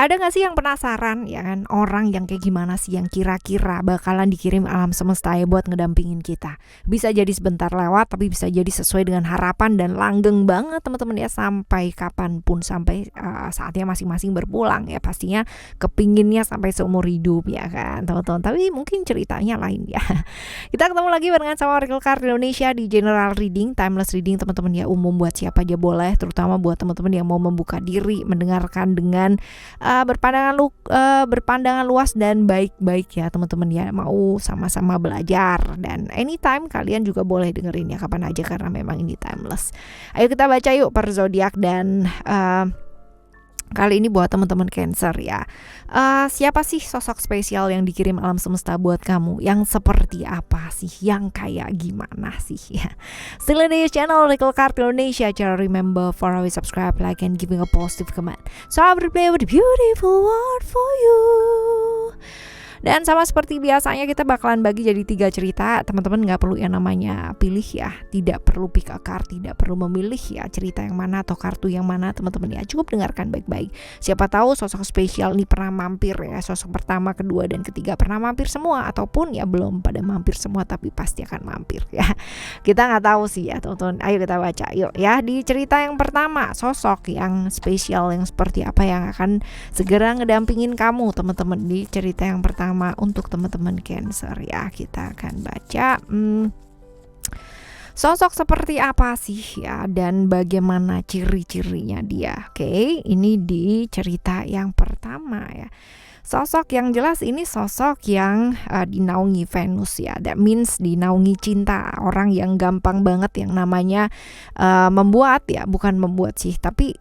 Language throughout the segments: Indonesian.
Ada gak sih yang penasaran ya kan, orang yang kayak gimana sih yang kira-kira bakalan dikirim alam semesta ya buat ngedampingin kita. Bisa jadi sebentar lewat, tapi bisa jadi sesuai dengan harapan dan langgeng banget teman-teman ya, sampai kapanpun, sampai saatnya masing-masing berpulang ya. Pastinya kepinginnya sampai seumur hidup ya kan teman-teman. Tapi mungkin ceritanya lain ya. Kita ketemu lagi barengan sama Oracle Card Indonesia di General Reading, Timeless Reading teman-teman ya, umum buat siapa aja boleh, terutama buat teman-teman yang mau membuka diri, mendengarkan dengan berpandangan luas dan baik-baik ya teman-teman ya, mau sama-sama belajar. Dan anytime kalian juga boleh dengerin ya kapan aja, karena memang ini timeless. Ayo kita baca yuk per zodiak. Dan kali ini buat teman-teman Cancer ya, siapa sih sosok spesial yang dikirim alam semesta buat kamu? Yang seperti apa sih? Yang kayak gimana sih ya? Still in this channel Oracle Card Indonesia. Cara remember for always subscribe, like, and giving a positive comment. So I will play with a beautiful word for you. Dan sama seperti biasanya kita bakalan bagi jadi 3 cerita. Teman-teman gak perlu yang namanya pilih ya, tidak perlu pick a card, tidak perlu memilih ya cerita yang mana atau kartu yang mana teman-teman ya. Cukup dengarkan baik-baik. Siapa tahu sosok spesial ini pernah mampir ya, sosok pertama, kedua, dan ketiga pernah mampir semua, ataupun ya belum pada mampir semua tapi pasti akan mampir ya. Kita gak tahu sih ya teman-teman. Ayo kita baca yuk ya. Di cerita yang pertama, sosok yang spesial yang seperti apa yang akan segera ngedampingin kamu teman-teman di cerita yang pertama. Untuk teman-teman Cancer ya, kita akan baca sosok seperti apa sih ya, dan bagaimana ciri-cirinya dia. Oke, ini di cerita yang pertama ya. Sosok yang jelas ini sosok yang dinaungi Venus ya. That means dinaungi cinta. Orang yang gampang banget yang namanya membuat ya, bukan membuat sih, tapi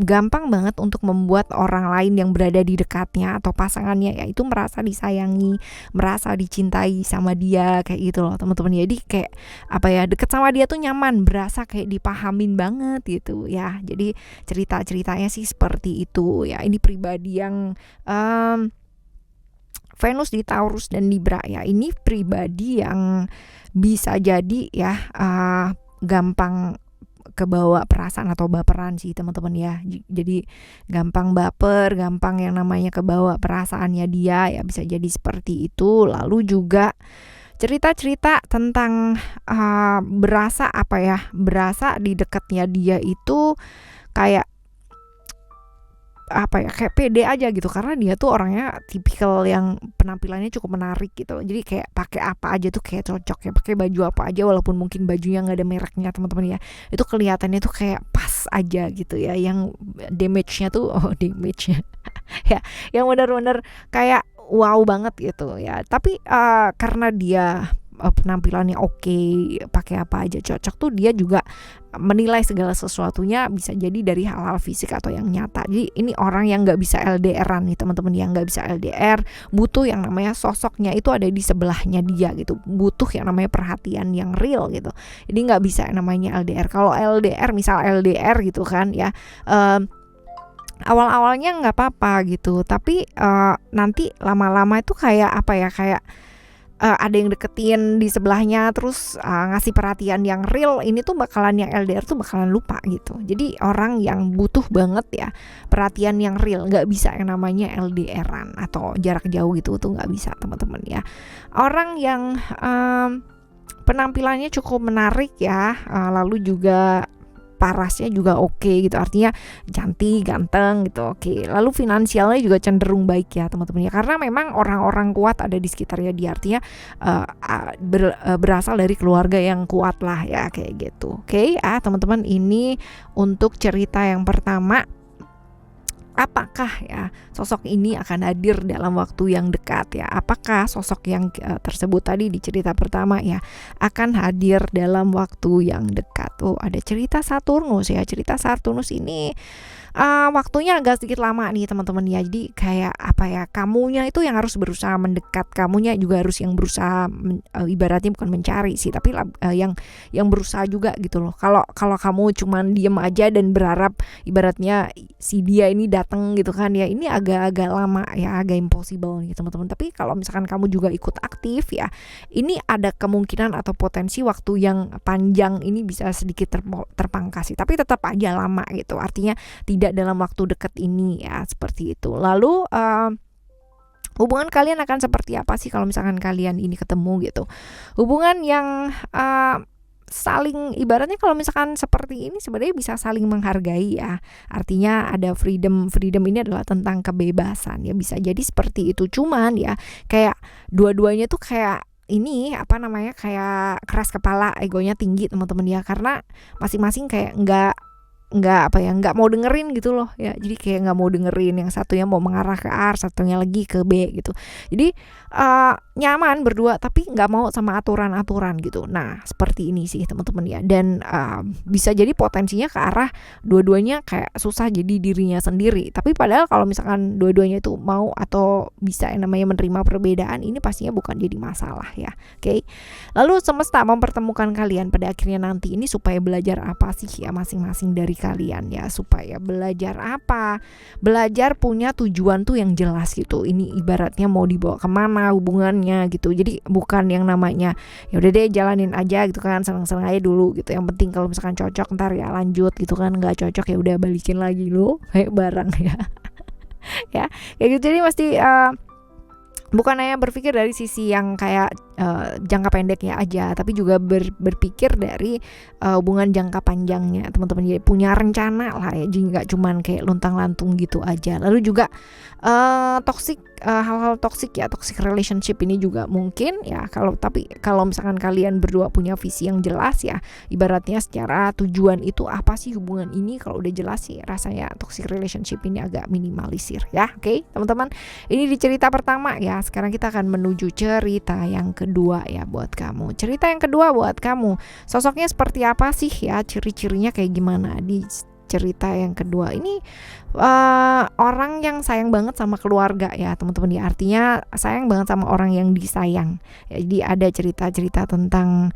gampang banget untuk membuat orang lain yang berada di dekatnya atau pasangannya ya itu merasa disayangi, merasa dicintai sama dia kayak gitu loh teman-teman. Jadi kayak apa ya, deket sama dia tuh nyaman, berasa kayak dipahamin banget gitu ya. Jadi cerita-ceritanya sih seperti itu ya. Ini pribadi yang Venus di Taurus dan Libra ya. Ini pribadi yang bisa jadi ya gampang kebawa perasaan atau baperan sih teman-teman ya. Jadi gampang baper, gampang yang namanya kebawa perasaannya dia ya, bisa jadi seperti itu. Lalu juga cerita-cerita tentang berasa apa ya, berasa di dekatnya dia itu kayak apa ya, kayak pede aja gitu, karena dia tuh orangnya tipikal yang penampilannya cukup menarik gitu. Jadi kayak pakai apa aja tuh kayak cocok ya, pakai baju apa aja walaupun mungkin bajunya nggak ada mereknya teman-teman ya, itu kelihatannya tuh kayak pas aja gitu ya. Yang damage-nya tuh damage-nya ya, yang benar-benar kayak wow banget gitu ya. Tapi karena dia penampilannya oke, pakai apa aja cocok tuh, dia juga menilai segala sesuatunya bisa jadi dari hal-hal fisik atau yang nyata. Jadi ini orang yang nggak bisa LDR-an nih teman-teman, yang nggak bisa LDR, butuh yang namanya sosoknya itu ada di sebelahnya dia gitu, butuh yang namanya perhatian yang real gitu. Jadi nggak bisa yang namanya LDR. Kalau LDR, misal LDR gitu kan ya, awal-awalnya nggak apa-apa gitu, tapi nanti lama-lama itu kayak apa ya, kayak ada yang deketin di sebelahnya terus ngasih perhatian yang real, ini tuh bakalan yang LDR tuh bakalan lupa gitu. Jadi orang yang butuh banget ya perhatian yang real, nggak bisa yang namanya LDR-an atau jarak jauh gitu tuh nggak bisa teman-teman ya. Orang yang penampilannya cukup menarik ya, lalu juga parasnya juga oke gitu, artinya cantik, ganteng gitu, oke. Lalu finansialnya juga cenderung baik ya teman-teman ya, karena memang orang-orang kuat ada di sekitarnya dia, artinya berasal dari keluarga yang kuat lah ya kayak gitu. Oke, teman-teman, ini untuk cerita yang pertama. Apakah ya sosok ini akan hadir dalam waktu yang dekat ya? Apakah sosok yang tersebut tadi di cerita pertama ya akan hadir dalam waktu yang dekat? Oh, ada cerita Saturnus ya. Cerita Saturnus ini waktunya agak sedikit lama nih teman-teman ya. Jadi kayak apa ya, kamunya itu yang harus berusaha mendekat, kamunya juga harus yang berusaha ibaratnya bukan mencari sih, tapi yang berusaha juga gitu loh. Kalau kamu cuman diem aja dan berharap ibaratnya si dia ini datang gitu kan ya, ini agak-agak lama ya, agak impossible nih teman-teman. Tapi kalau misalkan kamu juga ikut aktif ya, ini ada kemungkinan atau potensi waktu yang panjang ini bisa sedikit terpangkas sih, tapi tetap aja lama gitu. Artinya tidak dalam waktu dekat ini ya, seperti itu. Lalu hubungan kalian akan seperti apa sih kalau misalkan kalian ini ketemu gitu? Hubungan yang saling, ibaratnya kalau misalkan seperti ini sebenarnya bisa saling menghargai ya. Artinya ada freedom ini adalah tentang kebebasan ya, bisa jadi seperti itu. Cuman ya kayak dua-duanya tuh kayak ini kayak keras kepala, egonya tinggi teman-teman ya, karena masing-masing kayak nggak mau dengerin gitu loh ya. Jadi kayak nggak mau dengerin, yang satunya mau mengarah ke A, satunya lagi ke B gitu. Jadi nyaman berdua tapi nggak mau sama aturan-aturan gitu. Nah seperti ini sih teman-teman ya. Dan bisa jadi potensinya ke arah dua-duanya kayak susah jadi dirinya sendiri. Tapi padahal kalau misalkan dua-duanya itu mau atau bisa yang namanya menerima perbedaan, ini pastinya bukan jadi masalah ya. Oke. Lalu semesta mempertemukan kalian pada akhirnya nanti ini supaya belajar apa sih ya masing-masing dari kalian ya. Supaya belajar apa? Belajar punya tujuan tuh yang jelas gitu. Ini ibaratnya mau dibawa kemana hubungannya gitu. Jadi bukan yang namanya ya udah deh jalanin aja gitu kan, senang-senang aja dulu gitu. Yang penting kalau misalkan cocok ntar ya lanjut gitu kan, nggak cocok ya udah balikin lagi lo kayak barang ya. Ya kayak gitu. Jadi mesti bukan hanya berpikir dari sisi yang kayak jangka pendeknya aja, tapi juga berpikir dari hubungan jangka panjangnya teman-teman. Jadi punya rencana lah ya, jadi nggak cuman kayak luntang-lantung gitu aja. Lalu juga hal-hal toxic relationship ini juga mungkin ya, tapi kalau misalkan kalian berdua punya visi yang jelas ya, ibaratnya secara tujuan itu apa sih hubungan ini, kalau udah jelas sih rasanya toxic relationship ini agak minimalisir ya. Oke, teman-teman, ini di cerita pertama ya. Sekarang kita akan menuju cerita yang kedua ya buat kamu. Cerita yang kedua buat kamu, sosoknya seperti apa sih ya, ciri-cirinya kayak gimana di cerita yang kedua ini. Orang yang sayang banget sama keluarga ya teman-teman ya, artinya sayang banget sama orang yang disayang ya. Jadi ada cerita-cerita tentang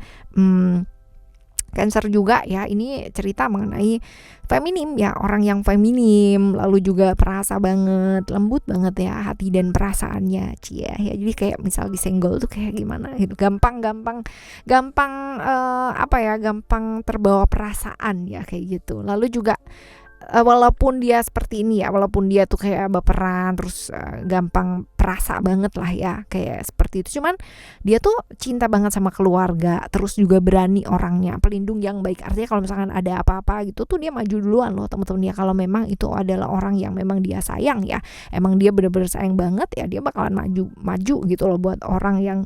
Cancer juga ya. Ini cerita mengenai feminim ya, orang yang feminim, lalu juga perasa banget, lembut banget ya hati dan perasaannya ya. Jadi kayak misal disenggol tuh kayak gimana gitu, gampang gampang terbawa perasaan ya kayak gitu. Lalu juga walaupun dia seperti ini ya, walaupun dia tuh kayak baperan terus gampang perasa banget lah ya kayak seperti itu, cuman dia tuh cinta banget sama keluarga, terus juga berani orangnya, pelindung yang baik. Artinya kalau misalkan ada apa-apa gitu tuh dia maju duluan loh teman-teman ya. Kalau memang itu adalah orang yang memang dia sayang ya, emang dia benar-benar sayang banget ya, dia bakalan maju gitu loh buat orang yang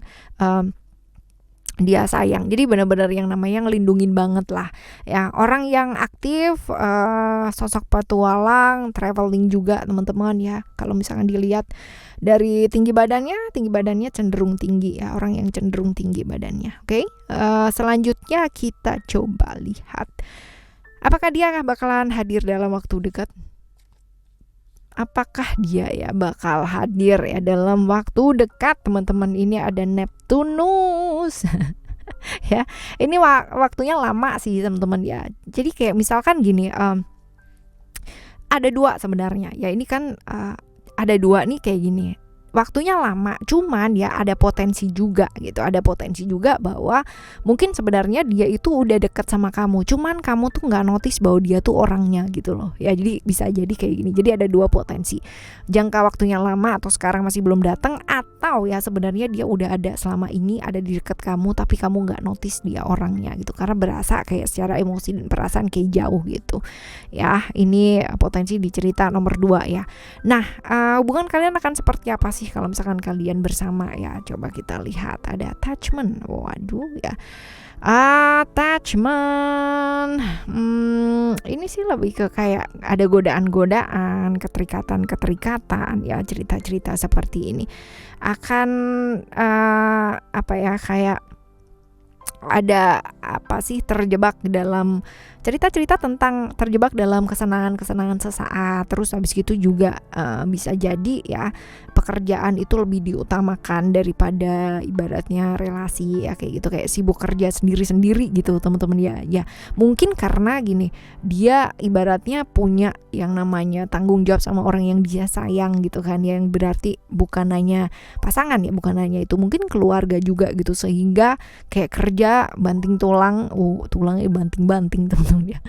dia sayang. Jadi benar-benar yang namanya ngelindungin banget lah ya. Orang yang aktif, sosok petualang, traveling juga teman-teman ya. Kalau misalkan dilihat dari tinggi badannya cenderung tinggi ya, orang yang cenderung tinggi badannya. Oke. Selanjutnya kita coba lihat apakah dia bakalan hadir dalam waktu dekat. Apakah dia ya bakal hadir ya dalam waktu dekat teman-teman. Ini ada Neptunus ya. Ini waktunya lama sih teman-teman ya. Jadi kayak misalkan gini, ada dua sebenarnya ya. Ini kan ada dua nih kayak gini, waktunya lama, cuman ya ada potensi juga gitu. Ada potensi juga bahwa mungkin sebenarnya dia itu udah deket sama kamu, cuman kamu tuh nggak notice bahwa dia tuh orangnya gitu loh ya. Jadi bisa jadi kayak gini. Jadi ada dua potensi, jangka waktunya lama atau sekarang masih belum datang, atau ya sebenarnya dia udah ada selama ini, ada di deket kamu tapi kamu nggak notice dia orangnya gitu, karena berasa kayak secara emosi dan perasaan kayak jauh gitu ya. Ini potensi di cerita nomor 2 ya. Nah hubungan kalian akan seperti apa sih kalau misalkan kalian bersama ya? Coba kita lihat, ada attachment. Waduh ya, attachment. Ini sih lebih ke kayak ada godaan-godaan, keterikatan ya. Cerita-cerita seperti ini akan kayak ada apa sih, terjebak dalam cerita-cerita tentang terjebak dalam kesenangan-kesenangan sesaat. Terus habis gitu juga bisa jadi ya pekerjaan itu lebih diutamakan daripada ibaratnya relasi ya, kayak gitu, kayak sibuk kerja sendiri-sendiri gitu teman-teman ya. Ya mungkin karena gini, dia ibaratnya punya yang namanya tanggung jawab sama orang yang dia sayang gitu kan, yang berarti bukan hanya pasangan ya, bukan hanya itu, mungkin keluarga juga gitu, sehingga kayak kerja banting tulangnya banting-banting teman-teman ya.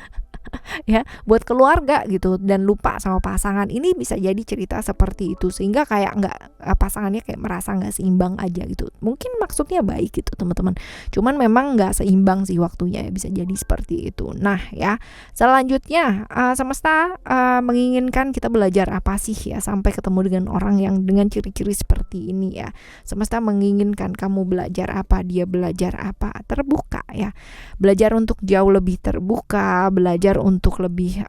ya, buat keluarga gitu, dan lupa sama pasangan. Ini bisa jadi cerita seperti itu, sehingga kayak nggak pasangannya kayak merasa nggak seimbang aja gitu. Mungkin maksudnya baik gitu teman-teman, cuman memang nggak seimbang sih waktunya ya, bisa jadi seperti itu. Nah ya, selanjutnya semesta menginginkan kita belajar apa sih ya sampai ketemu dengan orang yang dengan ciri-ciri seperti ini ya. Semesta menginginkan kamu belajar apa, dia belajar apa, terbuka ya, belajar untuk jauh lebih terbuka, belajar untuk lebih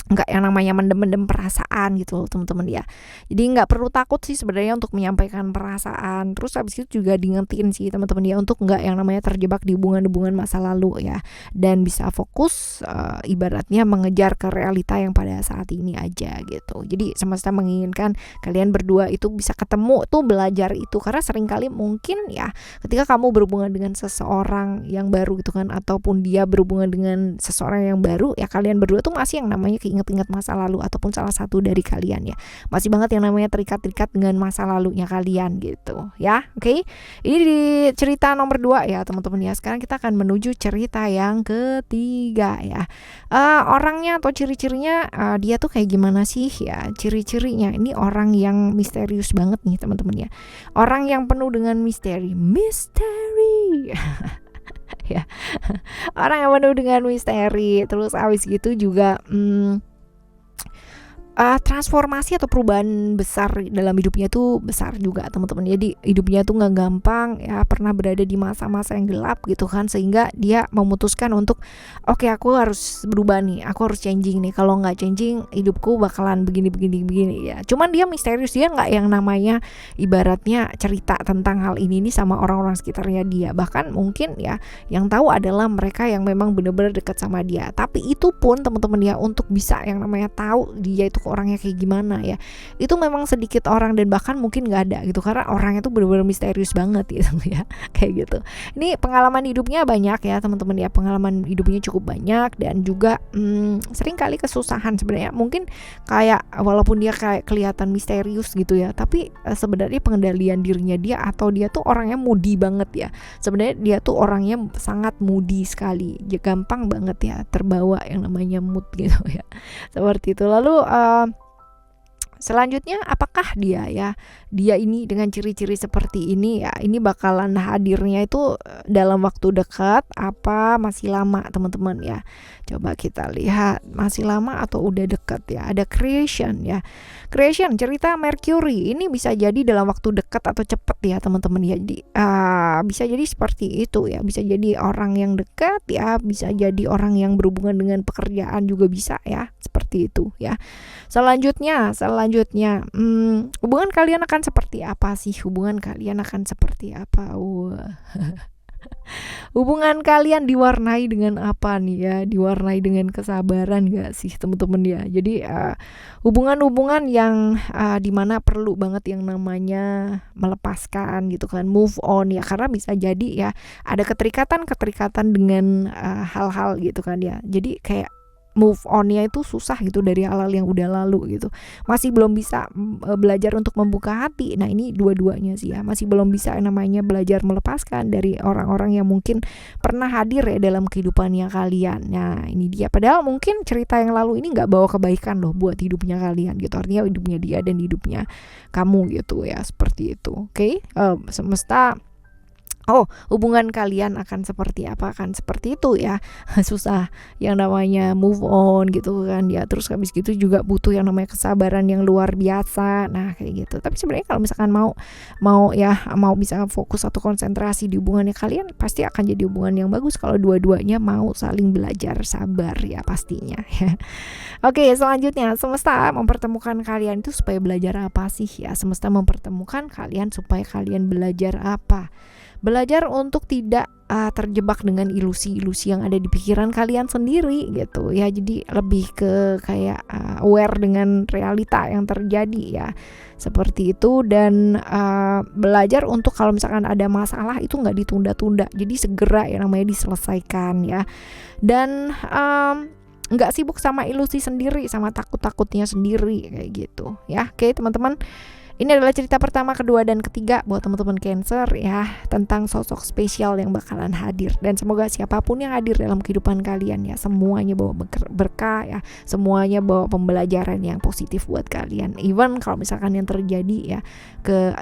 nggak yang namanya mendem-mendem perasaan gitu loh teman-teman ya. Jadi nggak perlu takut sih sebenarnya untuk menyampaikan perasaan. Terus habis itu juga diingetin sih teman-teman ya, untuk nggak yang namanya terjebak di hubungan-hubungan masa lalu ya, dan bisa fokus ibaratnya mengejar ke realita yang pada saat ini aja gitu. Jadi semesta menginginkan kalian berdua itu bisa ketemu tuh, belajar itu, karena seringkali mungkin ya ketika kamu berhubungan dengan seseorang yang baru gitu kan, ataupun dia berhubungan dengan seseorang yang baru ya, kalian berdua tuh masih yang namanya ingat-ingat masa lalu, ataupun salah satu dari kalian ya masih banget yang namanya terikat-terikat dengan masa lalunya kalian gitu ya. Oke, ini di cerita nomor 2 ya teman-teman ya. Sekarang kita akan menuju cerita yang ketiga ya. Orangnya atau ciri-cirinya dia tuh kayak gimana sih ya, ciri-cirinya ini orang yang misterius banget nih teman-teman ya, orang yang penuh dengan misteri ya, orang yang penuh dengan misteri. Terus abis gitu juga transformasi atau perubahan besar dalam hidupnya tuh besar juga teman-teman. Jadi hidupnya tuh nggak gampang ya, pernah berada di masa-masa yang gelap gitu kan, sehingga dia memutuskan untuk oke, aku harus berubah nih, aku harus changing nih, kalau nggak changing hidupku bakalan begini ya. Cuman dia misterius, dia nggak yang namanya ibaratnya cerita tentang hal ini nih sama orang-orang sekitarnya dia. Bahkan mungkin ya yang tahu adalah mereka yang memang benar-benar dekat sama dia. Tapi itu pun teman-teman ya, untuk bisa yang namanya tahu dia itu orangnya kayak gimana ya, itu memang sedikit orang, dan bahkan mungkin nggak ada gitu, karena orangnya tuh benar-benar misterius banget gitu ya, kayak gitu. Ini pengalaman hidupnya banyak ya teman-teman ya, pengalaman hidupnya cukup banyak, dan juga sering kali kesusahan sebenarnya. Mungkin kayak walaupun dia kayak kelihatan misterius gitu ya, tapi sebenarnya pengendalian dirinya dia, atau dia tuh orangnya moody banget ya. Sebenarnya dia tuh orangnya sangat moody sekali, dia gampang banget ya terbawa yang namanya mood gitu ya, seperti itu. Lalu selanjutnya apakah dia ini dengan ciri-ciri seperti ini ya, ini bakalan hadirnya itu dalam waktu dekat apa masih lama teman-teman ya. Coba kita lihat masih lama atau udah dekat ya. Ada creation ya, creation cerita Mercury, ini bisa jadi dalam waktu dekat atau cepat ya teman-teman ya. Jadi bisa jadi seperti itu ya, bisa jadi orang yang dekat ya, bisa jadi orang yang berhubungan dengan pekerjaan juga bisa ya, seperti itu ya. Selanjutnya hubungan kalian akan seperti apa sih? Hubungan kalian akan seperti apa? Hubungan kalian diwarnai dengan apa nih ya? Diwarnai dengan kesabaran gak sih teman-teman ya? Jadi hubungan-hubungan yang dimana perlu banget yang namanya melepaskan gitu kan, move on ya, karena bisa jadi ya ada keterikatan dengan hal-hal gitu kan ya. Jadi kayak move onnya itu susah gitu dari hal-hal yang udah lalu gitu, masih belum bisa belajar untuk membuka hati. Nah ini dua-duanya sih ya, masih belum bisa namanya belajar melepaskan dari orang-orang yang mungkin pernah hadir ya dalam kehidupannya kalian. Nah ini dia, padahal mungkin cerita yang lalu ini nggak bawa kebaikan loh buat hidupnya kalian gitu, artinya hidupnya dia dan hidupnya kamu gitu ya, seperti itu. Oke, semesta hubungan kalian akan seperti apa, akan seperti itu ya. Susah yang namanya move on gitu kan ya. Terus habis gitu juga butuh yang namanya kesabaran yang luar biasa. Nah kayak gitu. Tapi sebenarnya kalau misalkan mau bisa fokus atau konsentrasi di hubungannya kalian, pasti akan jadi hubungan yang bagus kalau dua-duanya mau saling belajar sabar ya pastinya ya. Oke, selanjutnya semesta mempertemukan kalian itu supaya belajar apa sih ya? Semesta mempertemukan kalian supaya kalian belajar apa? Belajar untuk tidak terjebak dengan ilusi-ilusi yang ada di pikiran kalian sendiri gitu ya. Jadi lebih ke kayak aware dengan realita yang terjadi ya, seperti itu. Dan belajar untuk kalau misalkan ada masalah itu nggak ditunda-tunda, jadi segera ya namanya diselesaikan ya. Dan nggak sibuk sama ilusi sendiri, sama takut-takutnya sendiri kayak gitu ya. Oke teman-teman, Ini adalah cerita pertama, kedua, dan ketiga buat teman-teman Cancer ya, tentang sosok spesial yang bakalan hadir. Dan semoga siapapun yang hadir dalam kehidupan kalian ya, semuanya bawa berkah ya, semuanya bawa pembelajaran yang positif buat kalian. Even kalau misalkan yang terjadi ya,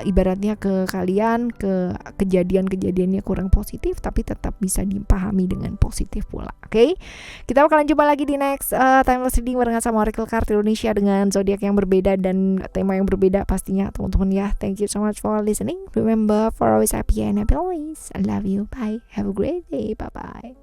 ibaratnya ke kalian, ke kejadian-kejadiannya kurang positif, tapi tetap bisa dipahami dengan positif pula. Oke? Kita bakalan jumpa lagi di next Timeless Reading barengan sama Oracle Card Indonesia dengan zodiak yang berbeda dan tema yang berbeda pastinya teman-teman ya. Thank you so much for listening. Remember, for always happy and happy always. I love you. Bye. Have a great day. Bye bye.